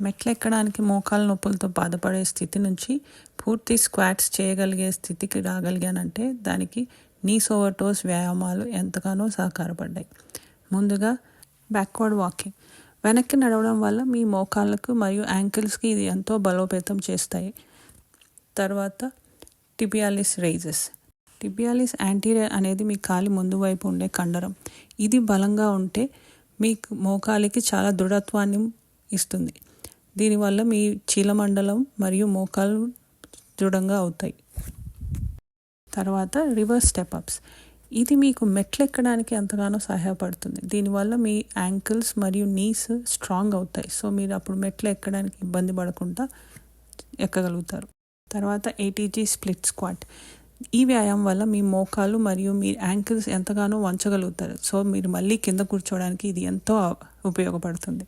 మెట్లెక్కడానికి మోకాలు నొప్పులతో బాధపడే స్థితి నుంచి పూర్తి స్క్వాట్స్ చేయగలిగే స్థితికి రాగలిగానంటే దానికి నీస్ ఓవర్ టోస్ వ్యాయామాలు ఎంతగానో సహకారపడ్డాయి. ముందుగా బ్యాక్వర్డ్ వాకింగ్. వెనక్కి నడవడం వల్ల మీ మోకాళ్ళకు మరియు యాంకిల్స్కి ఇది ఎంతో బలోపేతం చేస్తాయి. తర్వాత టిబియాలిస్ రైజెస్. టిబియాలిస్ యాంటీరియర్ అనేది మీ కాలి ముందు వైపు ఉండే కండరం. ఇది బలంగా ఉంటే మీకు మోకాలికి చాలా దృఢత్వాన్ని ఇస్తుంది. దీనివల్ల మీ చీలమండలం మరియు మోకాలు దృఢంగా అవుతాయి. తర్వాత రివర్స్ స్టెప్అప్స్. ఇది మీకు మెట్లు ఎక్కడానికి ఎంతగానో సహాయపడుతుంది. దీనివల్ల మీ యాంకిల్స్ మరియు నీస్ స్ట్రాంగ్ అవుతాయి. సో మీరు అప్పుడు మెట్లు ఎక్కడానికి ఇబ్బంది పడకుండా ఎక్కగలుగుతారు. తర్వాత ఏటీజీ స్ప్లిట్ స్క్వాట్. ఈ వ్యాయామం వల్ల మీ మోకాలు మరియు మీ యాంకిల్స్ ఎంతగానో వంచగలుగుతారు. సో మీరు మళ్ళీ కింద కూర్చోవడానికి ఇది ఎంతో ఉపయోగపడుతుంది.